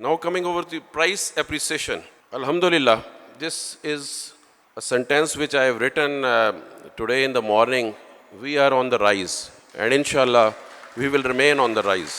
Now coming over to price appreciation. Alhamdulillah, this is a sentence which I have written today in the morning. We are on the rise, and inshallah we will remain on the rise.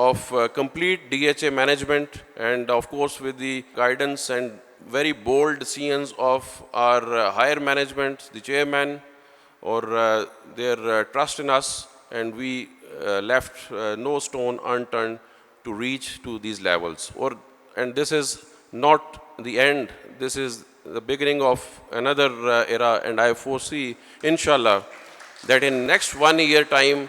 of complete DHA management, and of course with the guidance and very bold decisions of our higher management, the chairman, or their trust in us, and we left no stone unturned to reach to these levels. And this is not the end, this is the beginning of another era, and I foresee inshallah that in next 1 year time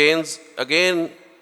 gains again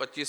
25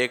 1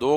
2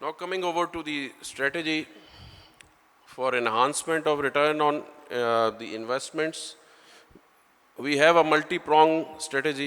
Now coming over to the strategy for enhancement of return on the investments, we have a multi-pronged strategy.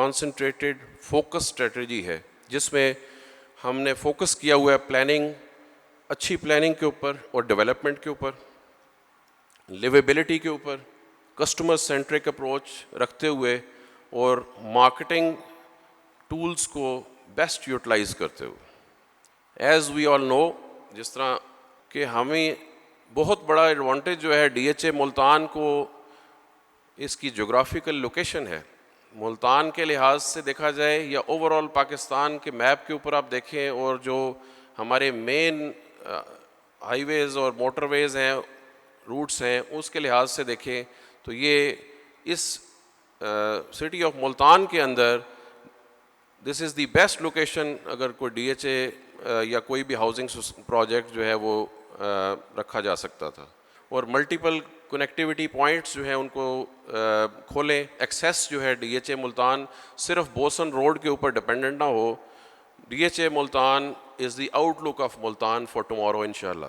Concentrated focus strategy ہے جس میں ہم نے focus کیا ہوا ہے planning, اچھی planning کے اوپر اور ڈیولپمنٹ کے اوپر، لیویبلٹی کے اوپر، کسٹمر سینٹرک اپروچ رکھتے ہوئے اور مارکیٹنگ ٹولز کو بیسٹ یوٹیلائز کرتے ہوئے. ایز وی آل نو، جس طرح کہ ہمیں بہت بڑا ایڈوانٹیج جو ہے ڈی ایچ اے ملتان کو، اس کی جغرافیکل لوکیشن ہے. ملتان کے لحاظ سے دیکھا جائے یا اوور آل پاکستان کے میپ کے اوپر آپ دیکھیں، اور جو ہمارے مین ہائی ویز اور موٹر ویز ہیں، روٹس ہیں، اس کے لحاظ سے دیکھیں تو یہ اس سٹی آف ملتان کے اندر دس از دی بیسٹ لوکیشن اگر کوئی ڈی ایچ اے یا کوئی بھی ہاؤسنگ پروجیکٹ جو ہے وہ رکھا جا سکتا تھا. اور ملٹیپل کنیکٹیوٹی پوائنٹس جو ہیں ان کو کھولیں. ایکسیس جو ہے ڈی ایچ اے ملتان صرف بوسن روڈ کے اوپر ڈپینڈنٹ نہ ہو. D H A Multan is the outlook of Multan for tomorrow انشاءاللہ.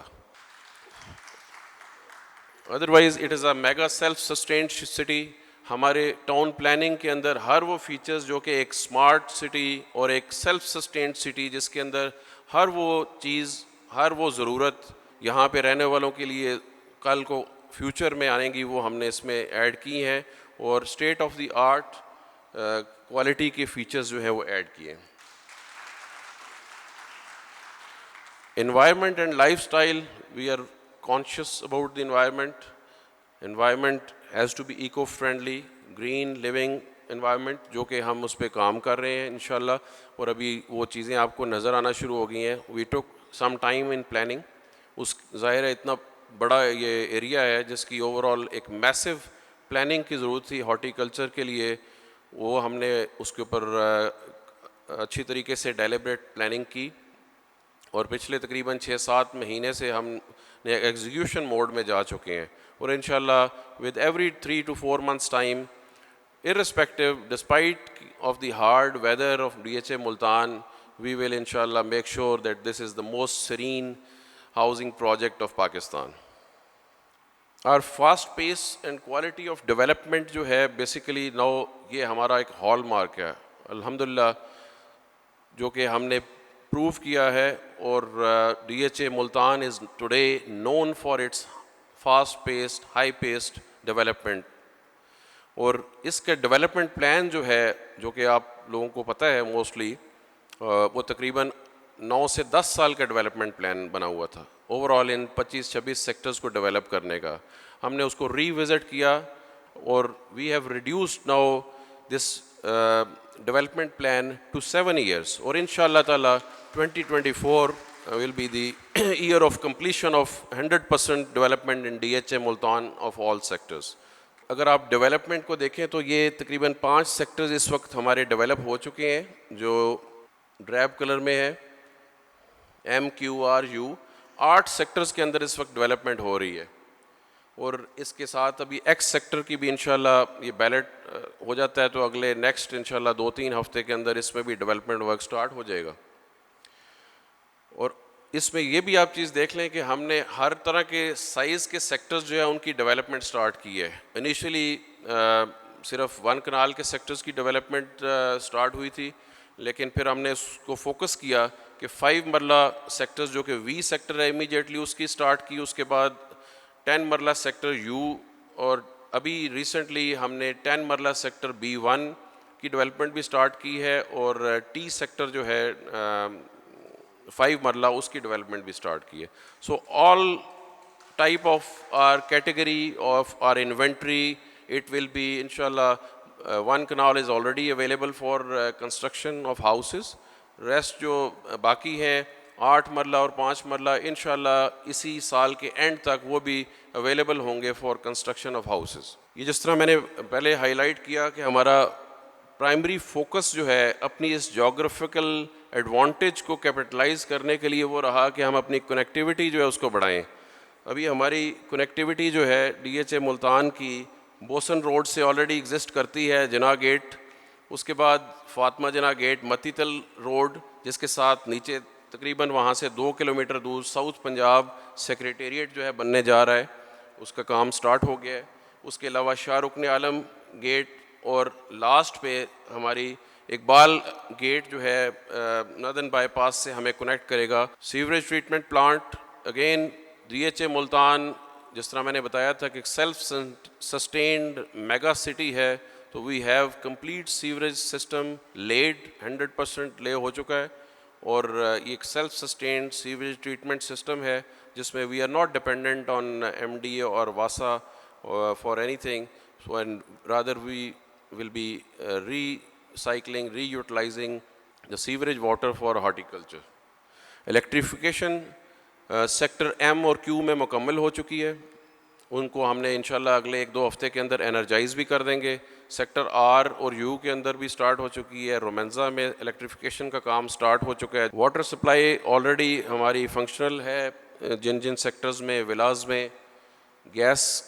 Otherwise it is a mega self sustained city. ہمارے ٹاؤن پلاننگ کے اندر ہر وہ فیچرز جو کہ ایک اسمارٹ سٹی اور ایک سیلف سسٹینڈ سٹی جس کے اندر ہر وہ چیز، ہر وہ ضرورت یہاں پہ رہنے والوں کے لیے کل کو فیوچر میں آنے گی، وہ ہم نے اس میں ایڈ کی ہیں، اور state of the art quality کے فیچرز جو ہیں وہ ایڈ کیے. Environment and lifestyle, we are conscious about the environment. Environment has to be eco-friendly, green living environment، جو کہ ہم اس پہ کام کر رہے ہیں انشاءاللہ، اور ابھی وہ چیزیں آپ کو نظر آنا شروع ہو گئی ہیں. We took some time in planning. اس ظاہر ہے اتنا بڑا یہ ایریا ہے جس کی اوور آل ایک میسو پلاننگ کی ضرورت تھی ہارٹی کلچر کے لیے. وہ ہم نے اس کے اوپر اچھی طریقے سے ڈیلیبریٹ پلاننگ کی، اور پچھلے تقریباً 6-7 مہینے سے ہم ایگزیکیوشن موڈ میں جا چکے ہیں. اور انشاءاللہ with every 3 to 4 months time, irrespective despite of the hard weather of DHA Multan, we will inshallah make sure that this is the most serene housing project of Pakistan. Our fast pace and quality of development جو ہے basically now یہ ہمارا ایک hall mark ہے الحمدللہ، جو کہ ہم نے پروف کیا ہے. اور D H A Multan is today known for its fast paced high paced development. اور اس کا ڈیولپمنٹ پلان جو ہے، جو کہ آپ لوگوں کو پتہ ہے موسٹلی، وہ تقریباً 9 سے 10 سال کا ڈیولپمنٹ پلان بنا ہوا تھا اوور آل ان 25-26 سیکٹرز کو ڈیولپ کرنے کا. ہم نے اس کو ری وزٹ کیا، اور we have reduced now this development plan to 7 years. اور انشاءاللہ تعالیٰ 2024 will be the year of completion of 100% development in DHA Multan of all sectors. اگر آپ ڈیولپمنٹ کو دیکھیں تو یہ تقریباً 5 سیکٹرز اس وقت ہمارے ڈیولپ ہو چکے ہیں جو ڈریب کلر میں ہے، MQRU. 8 سیکٹرز کے اندر اس وقت ڈیولپمنٹ ہو رہی ہے، اور اس کے ساتھ ابھی ایکس سیکٹر کی بھی انشاءاللہ یہ بیلٹ ہو جاتا ہے تو اگلے نیکسٹ انشاءاللہ 2-3 ہفتے کے اندر اس میں بھی ڈیولپمنٹ ورک سٹارٹ ہو جائے گا. اور اس میں یہ بھی آپ چیز دیکھ لیں کہ ہم نے ہر طرح کے سائز کے سیکٹرز جو ہیں ان کی ڈیولپمنٹ سٹارٹ کی ہے. انیشلی صرف 1 کنال کے سیکٹرز کی ڈیولپمنٹ سٹارٹ ہوئی تھی، لیکن پھر ہم نے اس کو فوکس کیا کہ 5 مرلہ سیکٹرز جو کہ وی سیکٹر ہے امیجیٹلی اس کی سٹارٹ کی، اس کے بعد 10 مرلہ سیکٹر یو، اور ابھی ریسنٹلی ہم نے 10 مرلہ سیکٹر B1 کی ڈیولپمنٹ بھی سٹارٹ کی ہے، اور ٹی سیکٹر جو ہے 5 مرلہ اس کی ڈیولپمنٹ بھی سٹارٹ کی ہے. So all type of or category of or inventory it will be انشاءاللہ 1 kanal is already available for construction of houses. Rest جو باقی ہیں 8 مرلہ اور 5 مرلہ انشاءاللہ اسی سال کے اینڈ تک وہ بھی اویلیبل ہوں گے فار کنسٹرکشن آف ہاؤسز. یہ جس طرح میں نے پہلے ہائی لائٹ کیا کہ ہمارا پرائمری فوکس جو ہے اپنی اس جغرافیکل ایڈوانٹیج کو کیپٹلائز کرنے کے لیے وہ رہا کہ ہم اپنی کنیکٹیوٹی جو ہے اس کو بڑھائیں. ابھی ہماری کنیکٹیوٹی جو ہے ڈی ایچ اے ملتان کی بوسن روڈ سے آلریڈی ایگزسٹ کرتی ہے جناح گیٹ، اس کے بعد فاطمہ جناح گیٹ، متی تل روڈ، جس کے ساتھ نیچے تقریباً وہاں سے 2 کلومیٹر دور ساؤتھ پنجاب سیکریٹریٹ جو ہے بننے جا رہا ہے، اس کا کام سٹارٹ ہو گیا ہے. اس کے علاوہ شاہ رکن عالم گیٹ اور لاسٹ پہ ہماری اقبال گیٹ جو ہے نردن بائی پاس سے ہمیں کنیکٹ کرے گا sewerage treatment plant. Again D H A Multan جس طرح میں نے بتایا تھا کہ ایک سیلف سسٹینڈ میگا سٹی ہے, تو we have complete sewerage system laid 100% لے ہو چکا ہے, اور یہ ایک self sustained sewerage treatment system ہے جس میں we are not dependent on M D A اور واسا for anything, so and rather we will be recycling, reutilizing the sewage water for horticulture. Electrification sector M اور Q میں مکمل ہو چکی ہے, ان کو ہم نے انشاءاللہ اگلے 1-2 ہفتے کے اندر انرجائز بھی کر دیں گے. سیکٹر آر اور یو کے اندر بھی سٹارٹ ہو چکی ہے, رومنزا میں الیکٹریفیکیشن کا کام سٹارٹ ہو چکا ہے. واٹر سپلائی آلریڈی ہماری فنکشنل ہے جن جن سیکٹرز میں, ولاز میں. Gas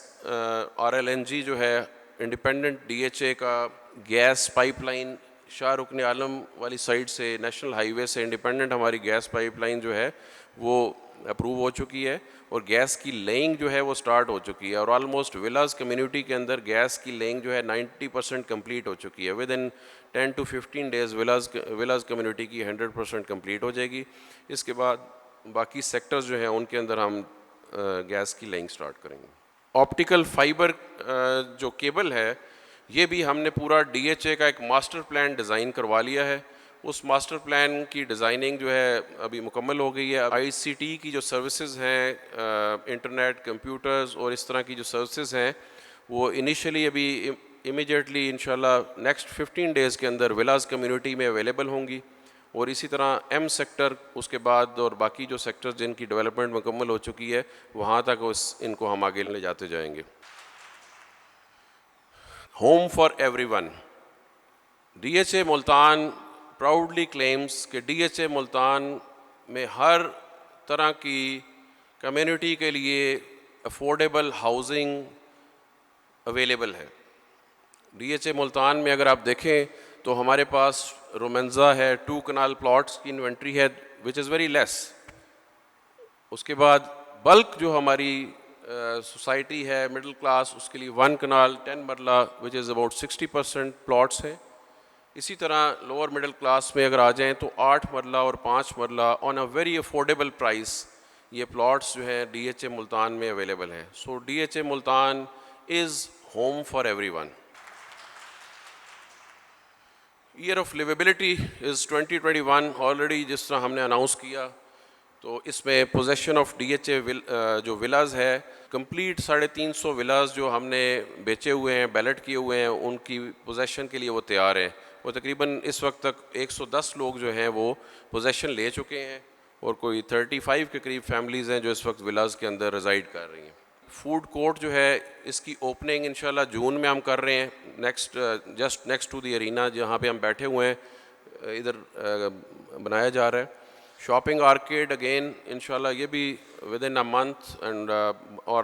R L N G جو ہے انڈیپینڈنٹ ڈی ایچ اے کا گیس پائپ لائن شاہ رکن عالم والی سائڈ سے نیشنل ہائی وے سے انڈیپینڈنٹ ہماری گیس پائپ لائن جو ہے وہ اپروو ہو چکی ہے, اور گیس کی لیئنگ جو ہے وہ سٹارٹ ہو چکی ہے, اور آلموسٹ ولاز کمیونٹی کے اندر گیس کی لیئنگ جو ہے 90% کمپلیٹ ہو چکی ہے. With in 10 to 15 days villas community کی 100% کمپلیٹ ہو جائے گی. اس کے بعد باقی سیکٹرز جو ہیں ان کے اندر ہم گیس کی لیئنگ سٹارٹ کریں گے. آپٹیکل فائبر جو کیبل ہے یہ بھی ہم نے پورا ڈی ایچ اے کا ایک ماسٹر پلان ڈیزائن کروا لیا ہے. اس ماسٹر پلان کی ڈیزائننگ جو ہے ابھی مکمل ہو گئی ہے. آئی سی ٹی کی جو سروسز ہیں, انٹرنیٹ, کمپیوٹرز اور اس طرح کی جو سروسز ہیں وہ انیشلی ابھی امیجیٹلی انشاءاللہ نیکسٹ 15 days کے اندر ولاز کمیونٹی میں اویلیبل ہوں گی, اور اسی طرح ایم سیکٹر اس کے بعد اور باقی جو سیکٹر جن کی ڈیولپمنٹ مکمل ہو چکی ہے وہاں تک ان کو ہم آگے لے جاتے جائیں گے. Home for everyone. D H A Multan proudly claims کہ ڈی ایچ اے ملتان میں ہر طرح کی کمیونٹی کے لیے افورڈیبل ہاؤزنگ اویلیبل ہے. ڈی ایچ اے ملتان میں اگر آپ دیکھیں تو ہمارے پاس رومنزا ہے, 2 کنال پلاٹس کی انوینٹری ہے وچ از ویری لیس. اس کے بعد بلک جو ہماری سوسائٹی ہے مڈل کلاس, اس کے لیے 1 کنال 10 مرلہ وچ از اباؤٹ 60% پلاٹس ہیں. اسی طرح لوور مڈل کلاس میں اگر آ جائیں تو 8 مرلہ اور 5 marla on a very affordable price یہ پلاٹس جو ہیں ڈی ایچ اے ملتان میں اویلیبل ہیں. So D H A Multan is home for everyone. Year of liveability is 2021. Already جس طرح ہم نے اناؤنس کیا تو اس میں position of D H A جو ولاز ہے کمپلیٹ 350 ولاز جو ہم نے بیچے ہوئے ہیں, بیلٹ کیے ہوئے ہیں, ان کی پوزیشن کے لیے وہ تیار ہیں. وہ تقریباً اس وقت تک 110 لوگ جو ہیں وہ پوزیشن لے چکے ہیں, اور کوئی 35 کے قریب فیملیز ہیں جو اس وقت ولاز کے اندر ریزائڈ کر رہی ہیں. فوڈ کورٹ جو ہے اس کی اوپننگ انشاءاللہ جون میں ہم کر رہے ہیں, just next to the arena جہاں پہ ہم بیٹھے ہوئے ہیں ادھر بنایا جا رہا ہے. شاپنگ آرکیڈ اگین انشاءاللہ یہ بھی with in a month and اور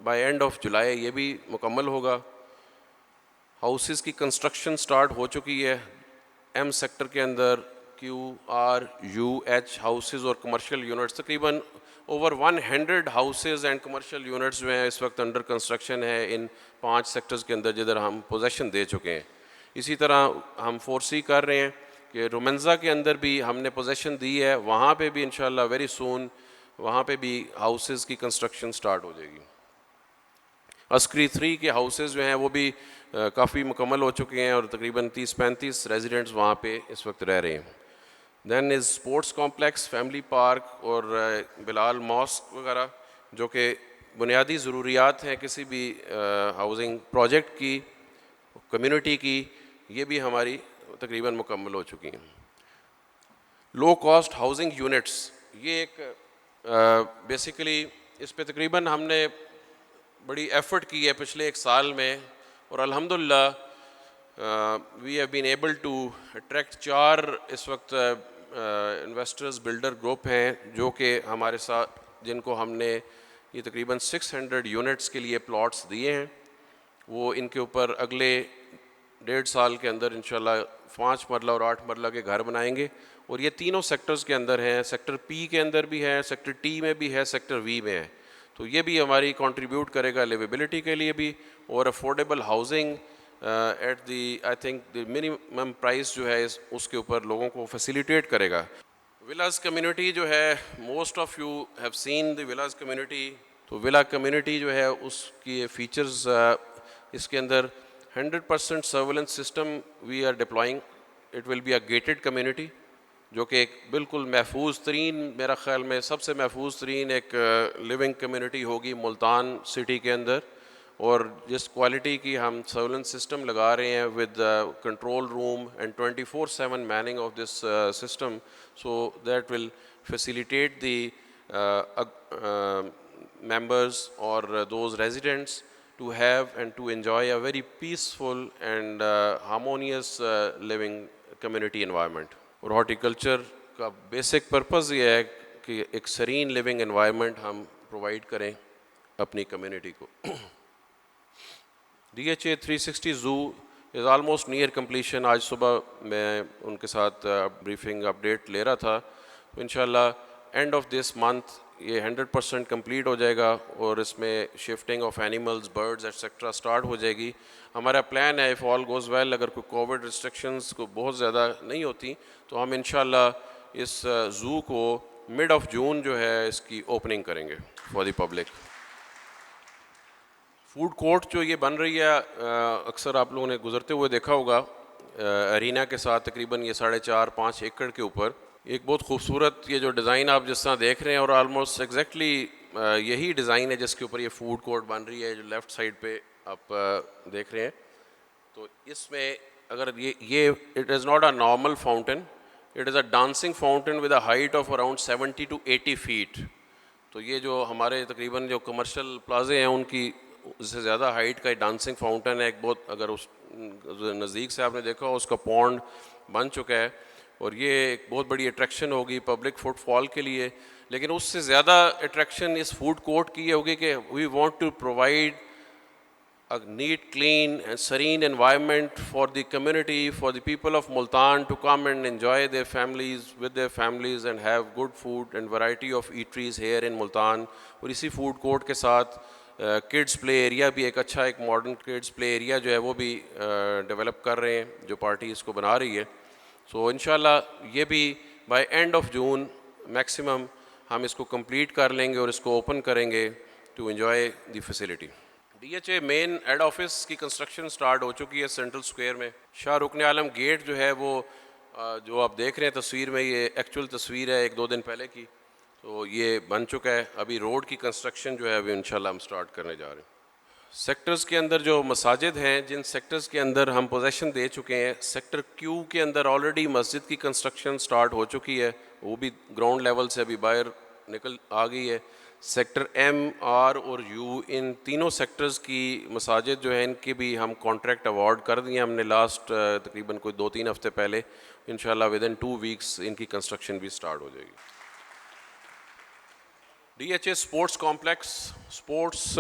بائی اینڈ آف جولائی یہ بھی مکمل ہوگا. ہاؤسز کی کنسٹرکشن سٹارٹ ہو چکی ہے ایم سیکٹر کے اندر. Q R U H houses اور کمرشل یونٹس تقریباً over 100 houses and commercial units جو ہیں اس وقت انڈر کنسٹرکشن ہے ان 5 سیکٹرز کے اندر جدھر ہم پوزیشن دے چکے ہیں. اسی طرح ہم فورسی کر رہے ہیں کہ رومنزا کے اندر بھی ہم نے پوزیشن دی ہے, وہاں پہ بھی انشاءاللہ ویری سون وہاں پہ بھی ہاؤسز کی کنسٹرکشن سٹارٹ ہو جائے گی. عسکری 3 کے ہاؤسز جو ہیں وہ بھی کافی مکمل ہو چکے ہیں اور تقریباً 30-35 ریزیڈنٹس وہاں پہ اس وقت رہ رہے ہیں. Then is sports complex, family park اور بلال ماسک وغیرہ جو کہ بنیادی ضروریات ہیں کسی بھی ہاؤزنگ پروجیکٹ کی, کمیونٹی کی, یہ بھی ہماری تقریباً مکمل ہو چکی ہیں. لو کاسٹ ہاؤزنگ یونٹس یہ ایک بیسیکلی اس پہ تقریباً ہم نے بڑی ایفرٹ کی ہے پچھلے 1 سال میں, اور الحمدللہ we have been able to attract 4 اس وقت انویسٹرز بلڈر گروپ ہیں جو کہ ہمارے ساتھ جن کو ہم نے یہ تقریباً 600 یونٹس کے لیے پلاٹس دیے ہیں. وہ ان کے اوپر اگلے 1.5 سال کے اندر انشاءاللہ 5 مرلہ اور 8 مرلہ کے گھر بنائیں گے, اور یہ تینوں سیکٹرز کے اندر ہیں. سیکٹر پی کے اندر بھی ہے, سیکٹر ٹی میں بھی ہے, سیکٹر وی میں ہے. تو یہ بھی ہماری کنٹریبیوٹ کرے گا لیویبلٹی کے لیے بھی اور affordable housing at the I think the minimum price جو ہے اس کے اوپر لوگوں کو فیسیلیٹیٹ کرے گا. ولاز کمیونٹی جو ہے, most of you have seen the villas community. تو ولا کمیونٹی جو ہے اس کی فیچرز اس کے اندر 100% surveillance system we are deploying. It will be a gated community جو کہ ایک بالکل محفوظ ترین, میرا خیال میں سب سے محفوظ ترین ایک لیونگ کمیونٹی ہوگی ملتان سٹی کے اندر. اور جس کوالٹی کی ہم سرویلنس سسٹم لگا رہے ہیں with control room and 24/7 meaning of this system, so that will facilitate the members or those residents to have and to enjoy a very peaceful and harmonious living community environment. اور horticulture کا basic purpose یہ ہے کہ ایک سرین living environment ہم provide کریں اپنی community کو. DHA 360 zoo is almost near completion. آج صبح میں ان کے ساتھ بریفنگ اپڈیٹ لے رہا تھا, تو انشاءاللہ اینڈ آف دس منتھ یہ 100% کمپلیٹ ہو جائے گا, اور اس میں shifting of animals, birds etcetera start ہو جائے گی. ہمارا پلان ہے اف آل گوز ویل, اگر کوئی کووڈ ریسٹرکشنز کو بہت زیادہ نہیں ہوتی تو ہم انشاءاللہ اس زو کو مڈ آف جون جو ہے اس کی اوپننگ کریں گے for the public. Food court جو یہ بن رہی ہے, اکثر آپ لوگوں نے گزرتے ہوئے دیکھا ہوگا ارینا کے ساتھ, تقریباً یہ 4.5-5 ایکڑ کے اوپر ایک بہت خوبصورت یہ جو ڈیزائن آپ جس طرح دیکھ رہے ہیں, اور آلموسٹ ایگزیکٹلی یہی ڈیزائن ہے جس کے اوپر یہ فوڈ کورٹ بن رہی ہے جو لیفٹ سائڈ پہ آپ دیکھ رہے ہیں. تو اس میں اگر یہ it is not a normal fountain, it is a dancing fountain with a height of around 70 to 80 feet. تو یہ جو ہمارے تقریباً جو کمرشل پلازے ہیں ان کی سے زیادہ ہائٹ کا ڈانسنگ فاؤنٹین ہے ایک بہت, اگر اس نزدیک سے آپ نے دیکھا اس کا پونڈ بن چکا ہے, اور یہ ایک بہت بڑی اٹریکشن ہوگی پبلک فٹ فال کے لیے. لیکن اس سے زیادہ اٹریکشن اس فوڈ کورٹ کی یہ ہوگی کہ we want to provide a neat, clean and serene environment for the community, for the people of Multan to come and enjoy their families with their families and have good food and variety of eateries here in Multan. اور اسی food court کے ساتھ kids پلے area بھی ایک اچھا ایک modern kids پلے area جو ہے وہ بھی ڈیولپ کر رہے ہیں جو پارٹی اس کو بنا رہی ہے. سو انشاءاللہ یہ بھی by end of June maximum ہم اس کو کمپلیٹ کر لیں گے اور اس کو اوپن کریں گے to enjoy the facility. DHA main head office کی کنسٹرکشن سٹارٹ ہو چکی ہے سینٹرل سکوئر میں. شاہ رکن عالم گیٹ جو ہے وہ جو آپ دیکھ رہے ہیں تصویر میں, یہ ایکچوئل تصویر ہے 1-2 دن پہلے کی, تو یہ بن چکا ہے. ابھی روڈ کی کنسٹرکشن جو ہے ابھی انشاءاللہ ہم سٹارٹ کرنے جا رہے ہیں. سیکٹرز کے اندر جو مساجد ہیں, جن سیکٹرز کے اندر ہم پوزیشن دے چکے ہیں, سیکٹر کیو کے اندر آلریڈی مسجد کی کنسٹرکشن سٹارٹ ہو چکی ہے, وہ بھی گراؤنڈ لیول سے ابھی باہر نکل آ گئی ہے. سیکٹر ایم, آر اور یو, ان تینوں سیکٹرز کی مساجد جو ہیں ان کی بھی ہم کانٹریکٹ ایوارڈ کر دیے ہم نے لاسٹ تقریباً کوئی 2-3 ہفتے پہلے. انشاءاللہ ودن 2 weeks ان کی کنسٹرکشن بھی سٹارٹ ہو جائے گی. DHA sports complex. Sports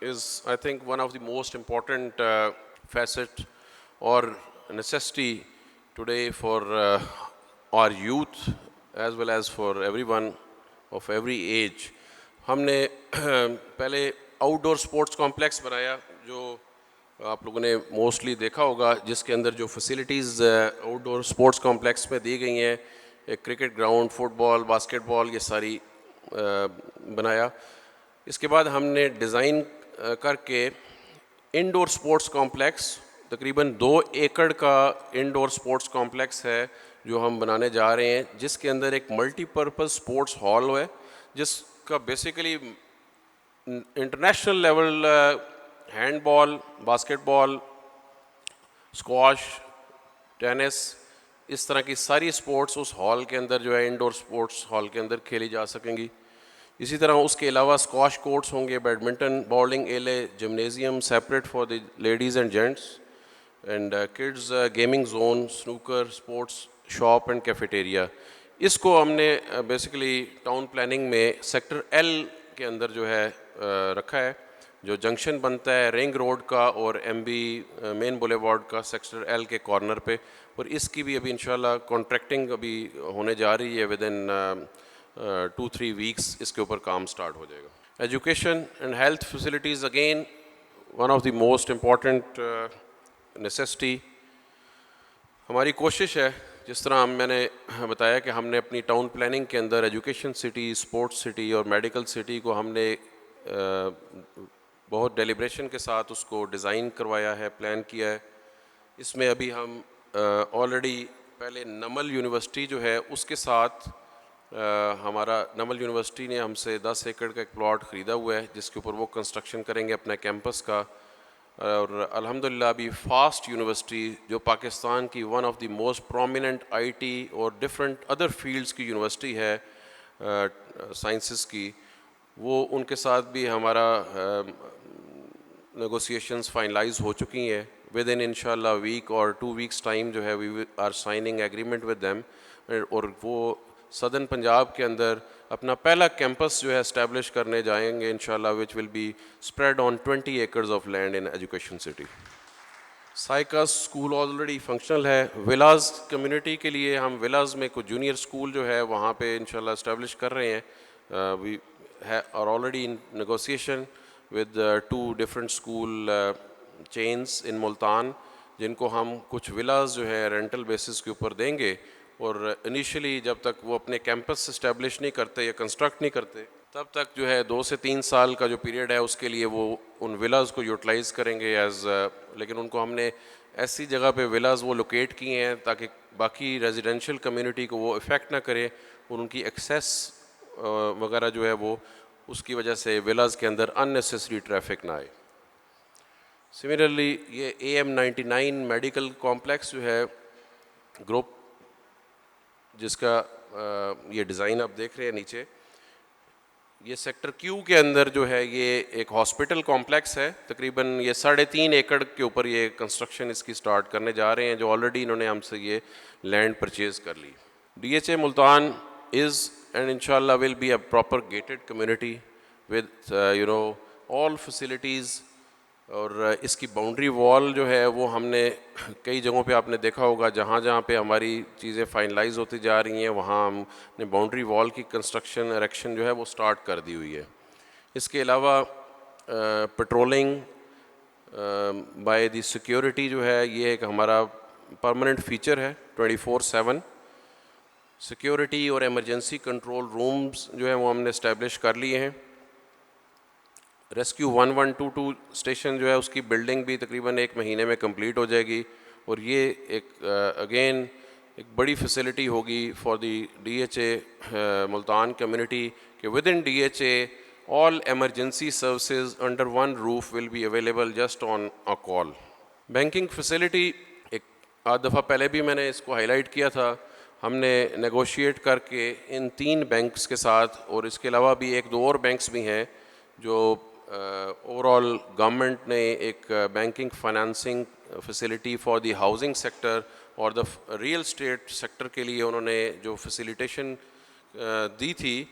is I think one of the most important facet or necessity today for our youth as well as for everyone of every age. ہم نے پہلے آؤٹ ڈور sports complex بنایا جو آپ لوگوں نے موسٹلی دیکھا ہوگا, جس کے اندر جو فیسلٹیز آؤٹ ڈور اسپورٹس کمپلیکس میں دی گئی ہیں, ایک کرکٹ گراؤنڈ, فٹ بال, باسکٹ بال, یہ ساری بنایا. اس کے بعد ہم نے ڈیزائن کر کے انڈور اسپورٹس کمپلیکس, تقریباً 2 ایکڑ کا انڈور اسپورٹس کمپلیکس ہے جو ہم بنانے جا رہے ہیں, جس کے اندر ایک ملٹی پرپز اسپورٹس ہال ہے, جس کا بیسیکلی انٹرنیشنل لیول ہینڈ بال, باسکٹ بال, اسکواش, ٹینس, اس طرح کی ساری اسپورٹس اس ہال کے اندر جو ہے انڈور اسپورٹس ہال کے اندر کھیلی جا سکیں گی. اسی طرح اس کے علاوہ اسکواش کورٹس ہوں گے, badminton, bowling alley, gymnasium separate for the ladies and gents, and kids gaming zone, snooker, sports shop and cafeteria. اس کو ہم نے بیسیکلی ٹاؤن پلاننگ میں سیکٹر ایل کے اندر جو ہے رکھا ہے, جو جنکشن بنتا ہے رنگ روڈ کا اور MB مین بولیوارڈ کا سیکٹر ایل کے کارنر پہ. اور اس کی بھی ابھی انشاءاللہ کانٹریکٹنگ ابھی ہونے جا رہی ہے, ودن 2-3 weeks اس کے اوپر کام سٹارٹ ہو جائے گا. Education and health facilities again one of the most important necessity. ہماری کوشش ہے جس طرح میں نے بتایا کہ ہم نے اپنی ٹاؤن پلاننگ کے اندر ایجوکیشن سٹی، اسپورٹس سٹی اور میڈیکل سٹی کو ہم نے بہت ڈیلیبریشن کے ساتھ اس کو ڈیزائن کروایا ہے، پلان کیا ہے. اس میں ابھی ہم آلریڈی پہلے نمل یونیورسٹی جو ہے اس کے ساتھ ہمارا نمل یونیورسٹی نے ہم سے 10 ایکڑ کا ایک پلاٹ خریدا ہوا ہے جس کے اوپر وہ کنسٹرکشن کریں گے اپنے کیمپس کا. اور الحمدللہ ابھی فاسٹ یونیورسٹی جو پاکستان کی one of the most prominent I T اور ڈفرینٹ ادر فیلڈس کی یونیورسٹی ہے سائنسز کی، وہ ان کے ساتھ بھی ہمارا نیگوسیشنز فائنلائز ہو چکی ہیں. ود ان شاء اللہ ویک اور 2 weeks ٹائم جو ہے we are signing agreement with them. اور وہ سدرن پنجاب کے اندر اپنا پہلا کیمپس جو ہے اسٹیبلش کرنے جائیں گے انشاءاللہ، which will be spread on 20 acres of land in education city. سائیکا اسکول آلریڈی فنکشنل ہے. ولاز کمیونٹی کے لیے ہم ولاز میں کچھ جونیئر اسکول جو ہے وہاں پہ انشاءاللہ اسٹیبلش کر رہے ہیں. We are already in negotiation with 2 different school chains in Multan, جن کو ہم کچھ ولاز جو ہے رینٹل بیسس کے اوپر دیں گے. اور انیشلی جب تک وہ اپنے کیمپس اسٹیبلش نہیں کرتے یا کنسٹرکٹ نہیں کرتے تب تک جو ہے 2 سے 3 سال کا جو پیریڈ ہے اس کے لیے وہ ان ولاز کو یوٹیلائز کریں گے ایز. لیکن ان کو ہم نے ایسی جگہ پہ ولاز وہ لوکیٹ کیے ہیں تاکہ باقی ریزیڈینشیل کمیونٹی کو وہ افیکٹ نہ کرے اور ان کی ایکسیس وغیرہ جو ہے وہ اس کی وجہ سے ولاز کے اندر ان نیسیسری ٹریفک نہ آئے. سملرلی یہ AM99 میڈیکل کمپلیکس جو ہے گروپ جس کا یہ ڈیزائن آپ دیکھ رہے ہیں نیچے، یہ سیکٹر کیو کے اندر جو ہے یہ ایک ہاسپٹل کمپلیکس ہے. تقریباً یہ 3.5 ایکڑ کے اوپر یہ کنسٹرکشن اس کی سٹارٹ کرنے جا رہے ہیں، جو آلریڈی انہوں نے ہم سے یہ لینڈ پرچیز کر لی. DHA ملتان از اینڈ انشاءاللہ will be a proper gated community with all facilities. اور اس کی باؤنڈری وال جو ہے وہ ہم نے کئی جگہوں پہ آپ نے دیکھا ہوگا جہاں جہاں پہ ہماری چیزیں فائنلائز ہوتی جا رہی ہیں وہاں ہم نے باؤنڈری وال کی کنسٹرکشن اریکشن جو ہے وہ سٹارٹ کر دی ہوئی ہے. اس کے علاوہ پٹرولنگ بائی دی سیکیورٹی جو ہے یہ ایک ہمارا پرماننٹ فیچر ہے 24/7. سیکیورٹی اور ایمرجنسی کنٹرول رومز جو ہیں وہ ہم نے اسٹیبلش کر لیے ہیں. ریسکیو 1122 اسٹیشن جو ہے اس کی بلڈنگ بھی تقریباً 1 مہینے میں کمپلیٹ ہو جائے گی. اور یہ ایک اگین ایک بڑی فیسلٹی ہوگی for the DHA Multan community کہ within DHA all emergency services under one roof will be available just on a call. Banking facility ایک آدھ دفعہ پہلے بھی میں نے اس کو ہائی لائٹ کیا تھا. ہم نے نیگوشیٹ کر کے ان 3 بینکس کے ساتھ اور اس کے علاوہ بھی 1-2 اور بینکس بھی ہیں جو اوور آل گورنمنٹ نے ایک banking financing facility for the housing sector اور دا ریئل اسٹیٹ سیکٹر کے لیے انہوں نے جو فیسیلیٹیشن دی تھی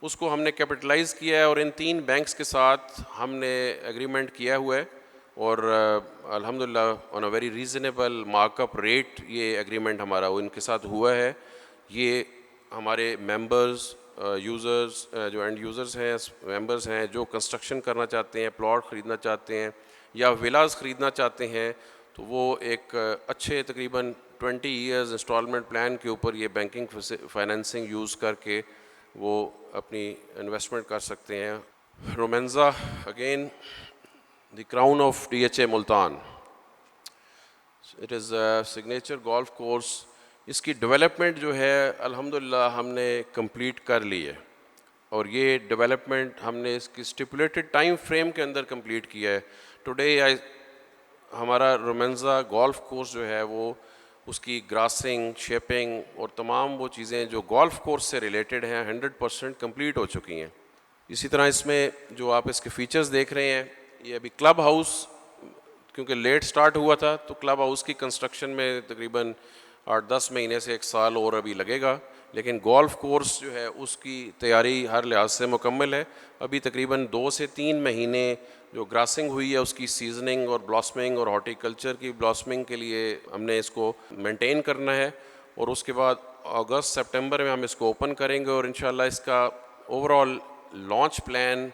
اس کو ہم نے کیپٹلائز کیا ہے. اور ان 3 بینکس کے ساتھ ہم نے ایگریمنٹ کیا ہوا ہے اور الحمدللہ on a very reasonable mark up rate یہ ایگریمنٹ ہمارا ان کے ساتھ ہوا ہے. یہ ہمارے ممبرز یوزرز جو اینڈ یوزرز ہیں ممبرز ہیں جو کنسٹرکشن کرنا چاہتے ہیں، پلاٹ خریدنا چاہتے ہیں یا ولاز خریدنا چاہتے ہیں تو وہ ایک اچھے تقریباً 20 years انسٹالمنٹ پلان کے اوپر یہ بینکنگ فائنینسنگ یوز کر کے وہ اپنی انویسٹمنٹ کر سکتے ہیں. Romanza again the crown of DHA Multan. It is a signature golf course. اس کی ڈیولپمنٹ جو ہے الحمدللہ ہم نے کمپلیٹ کر لی ہے اور یہ ڈیولپمنٹ ہم نے اس کی اسٹیپولیٹڈ ٹائم فریم کے اندر کمپلیٹ کیا ہے. ٹوڈے ہمارا رومینزا گولف کورس جو ہے وہ اس کی گراسنگ، شیپنگ اور تمام وہ چیزیں جو گولف کورس سے ریلیٹڈ ہیں 100% کمپلیٹ ہو چکی ہیں. اسی طرح اس میں جو آپ اس کے فیچرز دیکھ رہے ہیں یہ ابھی کلب ہاؤس کیونکہ لیٹ سٹارٹ ہوا تھا تو کلب ہاؤس کی کنسٹرکشن میں تقریباً 8-10 مہینے سے 1 سال اور ابھی لگے گا. لیکن گولف کورس جو ہے اس کی تیاری ہر لحاظ سے مکمل ہے. ابھی تقریباً 2 سے 3 مہینے جو گراسنگ ہوئی ہے اس کی سیزننگ اور بلاسمنگ اور ہارٹی کلچر کی بلاسمنگ کے لیے ہم نے اس کو مینٹین کرنا ہے اور اس کے بعد اگست سپٹمبر میں ہم اس کو اوپن کریں گے. اور انشاءاللہ اس کا overall launch plan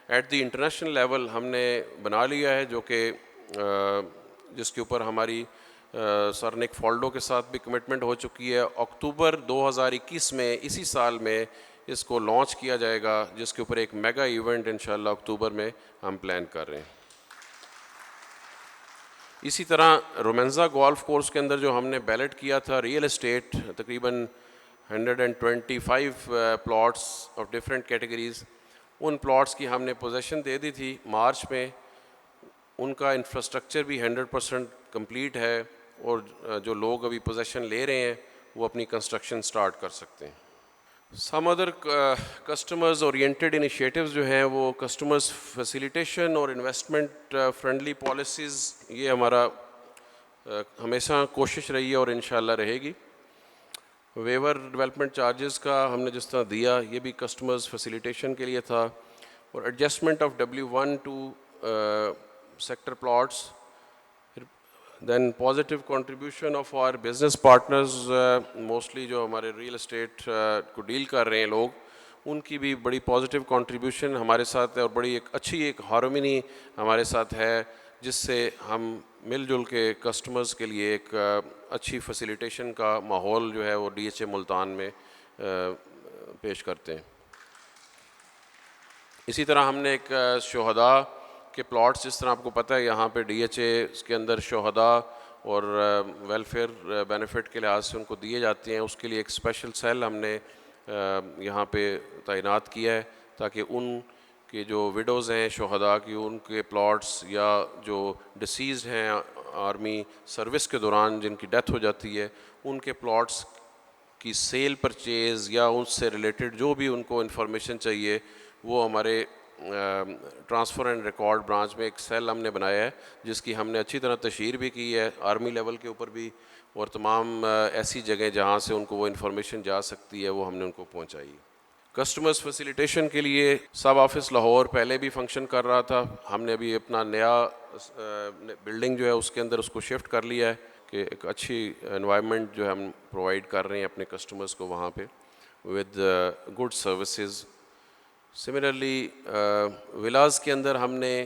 at the international level ہم نے بنا لیا ہے جو کہ جس کے اوپر ہماری سر نک فالڈو کے ساتھ بھی کمٹمنٹ ہو چکی ہے. اکتوبر 2021 میں اسی سال میں اس کو لانچ کیا جائے گا، جس کے اوپر ایک میگا ایونٹ انشاءاللہ اکتوبر میں ہم پلان کر رہے ہیں. اسی طرح رومنزا گولف کورس کے اندر جو ہم نے بیلٹ کیا تھا ریئل اسٹیٹ، تقریباً 125 plots of different categories, in plots کی ہم نے پوزیشن دے دی تھی مارچ میں. ان کا انفراسٹرکچر بھی 100% کمپلیٹ ہے، اور جو لوگ ابھی پوزیشن لے رہے ہیں وہ اپنی کنسٹرکشن سٹارٹ کر سکتے ہیں. Some other customers oriented initiatives جو ہیں وہ کسٹمرز فیسیلیٹیشن اور انویسٹمنٹ فرینڈلی پالیسیز، یہ ہمارا ہمیشہ کوشش رہی ہے اور انشاءاللہ رہے گی. ویور ڈیولپمنٹ چارجز کا ہم نے جس طرح دیا، یہ بھی کسٹمرز فیسیلیٹیشن کے لیے تھا. اور adjustment of W1 to sector plots. Then positive contribution of our business partners, mostly جو ہمارے ریئل اسٹیٹ کو ڈیل کر رہے ہیں لوگ، ان کی بھی بڑی پازیٹیو کنٹریبیوشن ہمارے ساتھ ہے، اور بڑی ایک اچھی ایک ہارمونی ہمارے ساتھ ہے، جس سے ہم مل جل کے کسٹمرز کے لیے ایک اچھی فیسیلیٹیشن کا ماحول جو ہے وہ DHA ملتان میں پیش کرتے ہیں. اسی طرح ہم نے ایک شہداء کے پلاٹس، جس طرح آپ کو پتہ ہے یہاں پہ DHA کے اندر شہداء اور ویلفیئر بینیفٹ کے لحاظ سے ان کو دیے جاتے ہیں، اس کے لیے ایک اسپیشل سیل ہم نے یہاں پہ تعینات کیا ہے، تاکہ ان کے جو وڈوز ہیں شہداء کی، ان کے پلاٹس، یا جو ڈسیزڈ ہیں آرمی سروس کے دوران جن کی ڈیتھ ہو جاتی ہے، ان کے پلاٹس کی سیل پرچیز یا اس سے ریلیٹڈ جو بھی ان کو انفارمیشن چاہیے، وہ ہمارے ٹرانسفر اینڈ ریکارڈ برانچ میں ایک سیل ہم نے بنایا ہے، جس کی ہم نے اچھی طرح تشہیر بھی کی ہے آرمی لیول کے اوپر بھی، اور تمام ایسی جگہیں جہاں سے ان کو وہ انفارمیشن جا سکتی ہے وہ ہم نے ان کو پہنچائی. کسٹمرز فیسیلیٹیشن کے لیے سب آفس لاہور پہلے بھی فنکشن کر رہا تھا، ہم نے ابھی اپنا نیا بلڈنگ جو ہے اس کے اندر اس کو شفٹ کر لیا ہے، کہ ایک اچھی انوائرمنٹ جو ہے ہم پرووائڈ کر رہے ہیں اپنے کسٹمرز کو وہاں پہ with good services. Similarly villas کے اندر ہم نے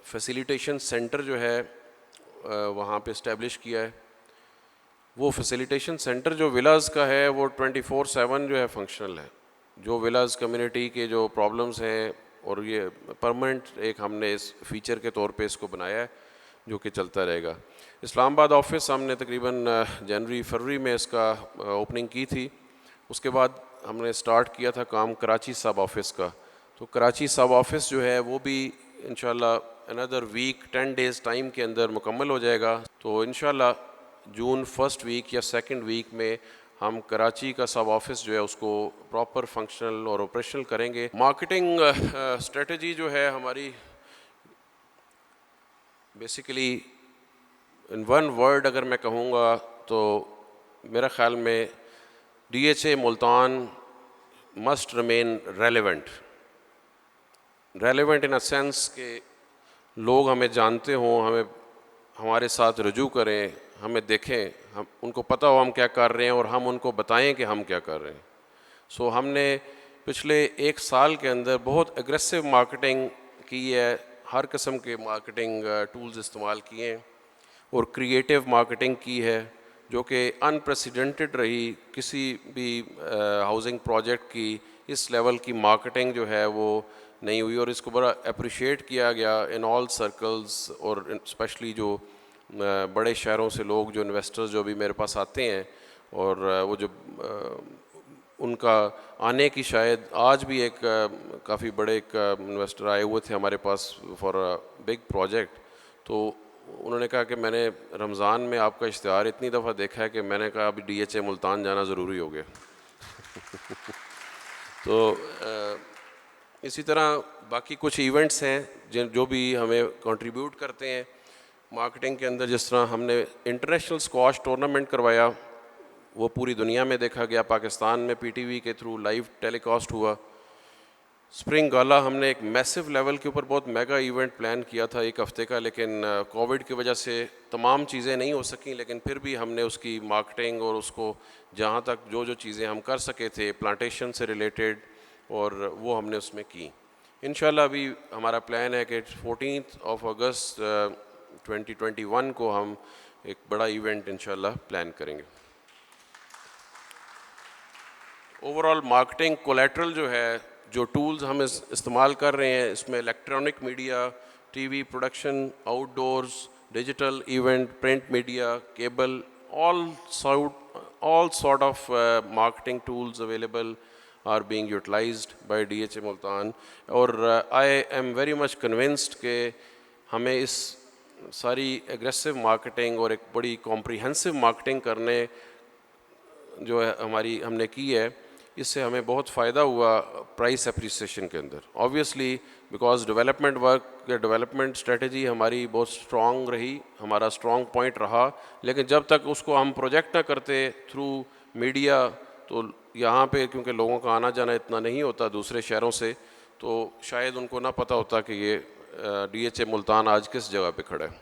فیسیلیٹیشن سینٹر جو ہے وہاں پہ اسٹیبلش کیا ہے. وہ فیسیلیٹیشن سینٹر جو ولاز کا ہے وہ 24/7 جو ہے فنکشنل ہے. جو ولاز کمیونٹی کے جو پرابلمز ہیں، اور یہ پرماننٹ ایک ہم نے اس فیچر کے طور پہ اس کو بنایا ہے جو کہ چلتا رہے گا. اسلام آباد آفس ہم نے تقریباً جنوری فروری میں اس کا اوپننگ کی تھی. اس کے بعد ہم نے سٹارٹ کیا تھا کام کراچی سب آفس کا. تو کراچی سب آفس جو ہے وہ بھی انشاءاللہ another week 10 days ٹائم کے اندر مکمل ہو جائے گا. تو انشاءاللہ جون فرسٹ ویک یا سیکنڈ ویک میں ہم کراچی کا سب آفس جو ہے اس کو پراپر فنکشنل اور آپریشنل کریں گے. مارکیٹنگ اسٹریٹجی جو ہے ہماری بیسیکلی ان ون ورڈ اگر میں کہوں گا تو میرا خیال میں DHA Multan must remain relevant in a sense کہ لوگ ہمیں جانتے ہوں، ہمیں ہمارے ساتھ رجوع کریں، ہمیں دیکھیں، ہم ان کو پتہ ہو ہم کیا کر رہے ہیں اور ہم ان کو بتائیں کہ ہم کیا کر رہے ہیں. سو ہم نے پچھلے 1 سال کے اندر بہت اگریسو مارکیٹنگ کی ہے، ہر قسم کے مارکیٹنگ ٹولز استعمال کیے ہیں، اور کریٹیو مارکیٹنگ کی ہے جو کہ انپریسیڈنٹڈ رہی. کسی بھی ہاؤسنگ پروجیکٹ کی اس لیول کی مارکیٹنگ جو ہے وہ نہیں ہوئی، اور اس کو بڑا اپریشیٹ کیا گیا ان آل سرکلز، اور اسپیشلی جو بڑے شہروں سے لوگ جو انویسٹرز جو بھی میرے پاس آتے ہیں، اور وہ جو ان کا آنے کی شاید آج بھی ایک کافی بڑے ایک انویسٹر آئے ہوئے تھے ہمارے پاس فار بگ پروجیکٹ. تو انہوں نے کہا کہ میں نے رمضان میں آپ کا اشتہار اتنی دفعہ دیکھا ہے کہ میں نے کہا ابھی DHA ملتان جانا ضروری ہو گیا. تو اسی طرح باقی کچھ ایونٹس ہیں جو بھی ہمیں کنٹریبیوٹ کرتے ہیں مارکیٹنگ کے اندر. جس طرح ہم نے انٹرنیشنل اسکواش ٹورنامنٹ کروایا، وہ پوری دنیا میں دیکھا گیا، پاکستان میں PTV کے تھرو لائیو ٹیلی کاسٹ ہوا. اسپرنگ گالا ہم نے ایک میسو لیول کے اوپر بہت میگا ایونٹ پلان کیا تھا 1 ہفتے کا، لیکن کووڈ کی وجہ سے تمام چیزیں نہیں ہو سکیں، لیکن پھر بھی ہم نے اس کی مارکیٹنگ اور اس کو جہاں تک جو چیزیں ہم کر سکے تھے پلانٹیشن سے ریلیٹڈ، اور وہ ہم نے اس میں کی. انشاءاللہ ابھی ہمارا پلان ہے کہ 14 اگست 2021 کو ہم ایک بڑا ایونٹ انشاءاللہ پلان کریں گے. اوور آل مارکیٹنگ کولیٹرل جو ہے، جو ٹولز ہم استعمال کر رہے ہیں، اس میں electronic media, T V production, out doors, digital event, print media, cable, all sort of marketing tools available are being utilized by DHA Multan. اور I am very much convinced کہ ہمیں اس ساری اگریسو مارکیٹنگ اور ایک بڑی comprehensive marketing کرنے جو ہے ہم نے کی ہے، اس سے ہمیں بہت فائدہ ہوا پرائس اپریسیشن کے اندر. آبویسلی بیکاز ڈیولپمنٹ ورک یا ڈیولپمنٹ اسٹریٹجی ہماری بہت اسٹرانگ رہی، ہمارا اسٹرانگ پوائنٹ رہا، لیکن جب تک اس کو ہم پروجیکٹ نہ کرتے تھرو میڈیا، تو یہاں پہ کیونکہ لوگوں کا آنا جانا اتنا نہیں ہوتا دوسرے شہروں سے، تو شاید ان کو نہ پتہ ہوتا کہ یہ DHA ملتان آج کس جگہ پہ کھڑا ہے.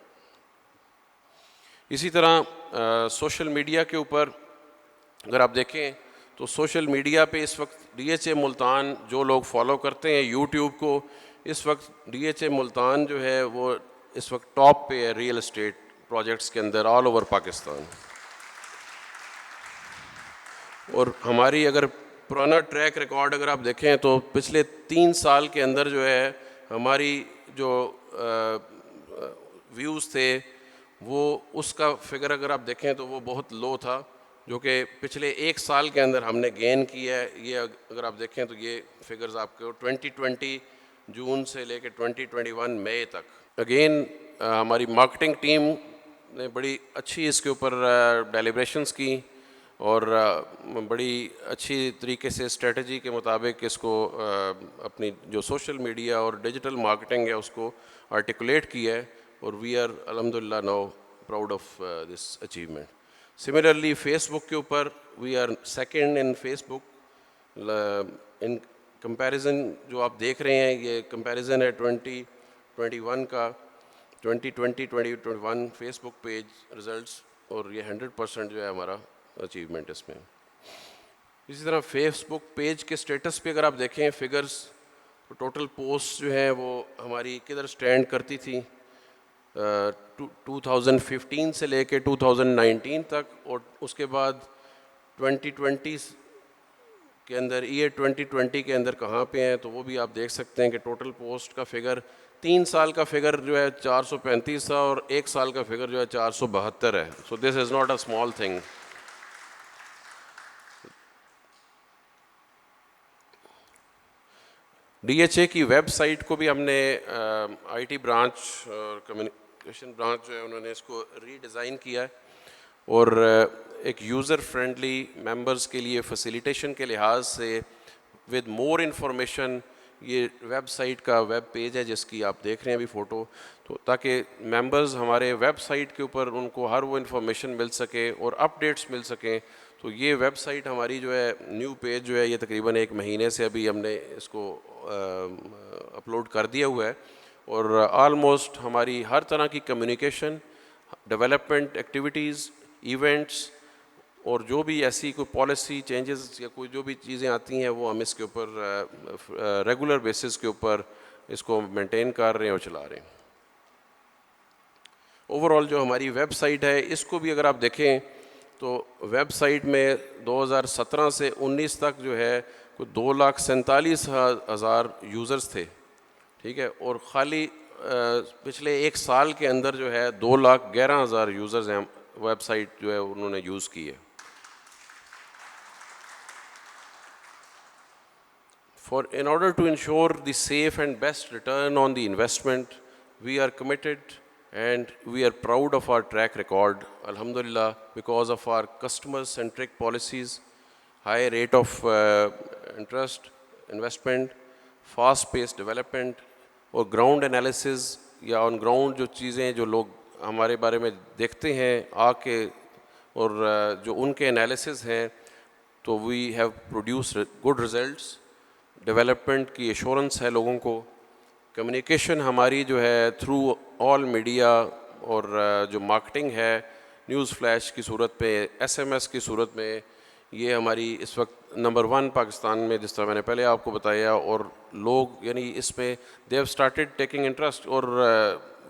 اسی طرح سوشل میڈیا کے اوپر اگر آپ دیکھیں تو سوشل میڈیا پہ اس وقت DHA ملتان جو لوگ فالو کرتے ہیں یوٹیوب کو، اس وقت DHA ملتان جو ہے وہ اس وقت ٹاپ پہ ہے ریئل اسٹیٹ پروجیکٹس کے اندر آل اوور پاکستان. اور ہماری اگر پرانا ٹریک ریکارڈ اگر آپ دیکھیں تو پچھلے 3 سال کے اندر جو ہے ہماری جو ویوز تھے وہ اس کا فگر اگر آپ دیکھیں تو وہ بہت لو تھا، جو کہ پچھلے 1 سال کے اندر ہم نے گین کیا ہے. یہ اگر آپ دیکھیں تو یہ فگرز آپ کو 2020 جون سے لے کے 2021 مئی تک. اگین ہماری مارکیٹنگ ٹیم نے بڑی اچھی اس کے اوپر ڈیلیبریشنز کی اور بڑی اچھی طریقے سے اسٹریٹجی کے مطابق اس کو اپنی جو سوشل میڈیا اور ڈیجیٹل مارکیٹنگ ہے اس کو آرٹیکولیٹ کیا ہے، اور وی آر الحمدللہ now proud of this achievement. Similarly Facebook کے اوپر we are second in Facebook in comparison. جو آپ دیکھ رہے ہیں یہ کمپیریزن ہے 2021 کا، 2020-2021 فیس بک پیج ریزلٹس، اور یہ 100% جو ہے ہمارا اچیومنٹ اس میں. اسی طرح فیس بک پیج کے سٹیٹس پہ اگر آپ دیکھیں فگرز، تو ٹوٹل پوسٹ جو ہیں وہ ہماری کدھر سٹینڈ کرتی تھی 2015 سے لے کے 2019 تک، اور اس کے بعد 2020 کے اندر ایئر 2020 کے اندر کہاں پہ ہیں، تو وہ بھی آپ دیکھ سکتے ہیں کہ ٹوٹل پوسٹ کا فگر 3 سال کا فگر جو ہے 435 تھا، اور 1 سال کا فگر جو ہے 472 ہے. So this is not a small thing. DHA کی ویب سائٹ کو بھی ہم نے IT برانچ اور کمیونیکیشن برانچ جو ہے انہوں نے اس کو ری ڈیزائن کیا ہے، اور ایک یوزر فرینڈلی ممبرز کے لیے فیسیلیٹیشن کے لحاظ سے ود مور انفارمیشن یہ ویب سائٹ کا ویب پیج ہے جس کی آپ دیکھ رہے ہیں ابھی فوٹو، تو تاکہ ممبرز ہمارے ویب سائٹ کے اوپر ان کو ہر وہ انفارمیشن مل سکے اور اپ ڈیٹس مل سکیں. تو یہ ویب سائٹ ہماری جو ہے نیو پیج جو ہے یہ تقریباً 1 مہینے سے ابھی ہم نے اس کو اپلوڈ کر دیا ہوا ہے، اور آلموسٹ ہماری ہر طرح کی کمیونیکیشن، ڈیولپمنٹ ایکٹیویٹیز، ایونٹس، اور جو بھی ایسی کوئی پالیسی چینجز یا کوئی جو بھی چیزیں آتی ہیں وہ ہم اس کے اوپر ریگولر بیسس کے اوپر اس کو مینٹین کر رہے ہیں اور چلا رہے ہیں. اوور آل جو ہماری ویب سائٹ ہے اس کو بھی اگر آپ دیکھیں تو ویب سائٹ میں 2017 سے 19 تک جو ہے کوئی 2,47,000 یوزرز تھے، ٹھیک ہے، اور خالی پچھلے 1 سال کے اندر جو ہے 2,11,000 یوزرز ہیں ویب سائٹ جو ہے انہوں نے یوز کی ہے. In order to ensure the safe and best return on the investment, we are committed and we are proud of our track record, alhamdulillah, because of our customer-centric policies, high rate of interest, investment, fast-paced development, اور ground analysis یا on ground جو چیزیں جو لوگ ہمارے بارے میں دیکھتے ہیں آ کے، اور جو ان کے انالیسز ہیں، تو we have produce good results. Development کی ایشورنس ہے لوگوں کو. کمیونیکیشن ہماری جو ہے تھرو آل میڈیا، اور جو مارکیٹنگ ہے نیوز فلیش کی صورت پہ، SMS کی صورت میں، یہ ہماری اس وقت نمبر 1 پاکستان میں، جس طرح میں نے پہلے آپ کو بتایا. اور لوگ یعنی اس میں they have started taking interest, اور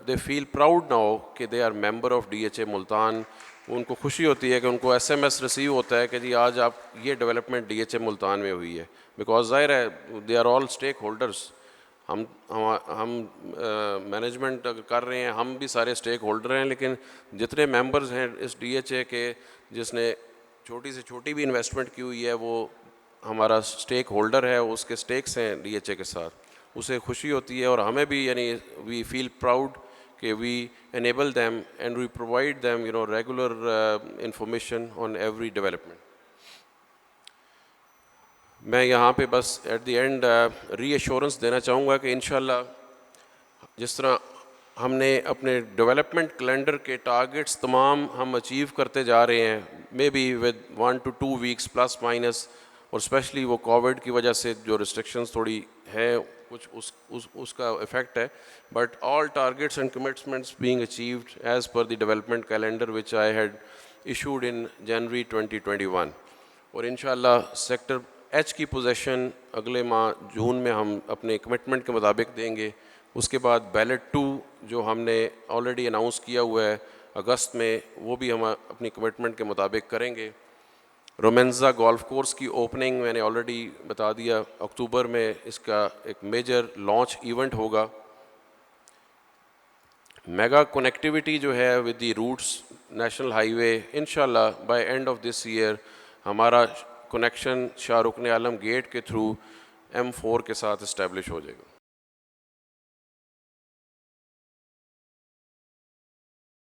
they feel proud now کہ they are member of DHA Multan. ان کو خوشی ہوتی ہے کہ ان کو ایس ایم ایس ریسیو ہوتا ہے کہ جی آج آپ یہ ڈیولپمنٹ DHA ملتان میں ہوئی ہے. بیکاز ظاہر ہے they are all stakeholders. ہم مینجمنٹ اگر کر رہے ہیں, ہم بھی سارے اسٹیک ہولڈر ہیں, لیکن جتنے ممبرز ہیں اس DHA کے, جس نے چھوٹی سے چھوٹی بھی انویسٹمنٹ کی ہوئی ہے وہ ہمارا اسٹیک ہولڈر ہے, اس کے اسٹیکس ہیں DHA کے ساتھ, اسے خوشی ہوتی ہے. اور ہمیں بھی یعنی وی فیل پراؤڈ کہ وی enable them and we provide them regular information on every development. میں یہاں پہ بس at the end reassurance دینا چاہوں گا کہ انشاءاللہ جس طرح ہم نے اپنے ڈیولپمنٹ کیلنڈر کے ٹارگیٹس تمام ہم اچیو کرتے جا رہے ہیں, may be with 1 to 2 weeks plus minus, اور اسپیشلی وہ کووڈ کی وجہ سے جو ریسٹرکشنز تھوڑی ہے کچھ اس کا افیکٹ ہے, but all targets and commitments being achieved as per the development calendar which I had issued in January 2021. اور انشاءاللہ سیکٹر ایچ کی پوزیشن اگلے ماہ جون میں ہم اپنے کمٹمنٹ کے مطابق دیں گے. اس کے بعد بیلٹ 2 جو ہم نے آلریڈی اناؤنس کیا ہوا ہے اگست میں, وہ بھی ہم اپنی کمٹمنٹ کے مطابق کریں گے. رومینزا گولف کورس کی اوپننگ میں نے آلریڈی بتا دیا, اکتوبر میں اس کا ایک میجر لانچ ایونٹ ہوگا. میگا کنیکٹیوٹی جو ہے with the routes national highway, انشاءاللہ by end of this year ہمارا کنیکشن شاہ رکن عالم گیٹ کے تھرو M4 کے ساتھ اسٹیبلش ہو جائے گا.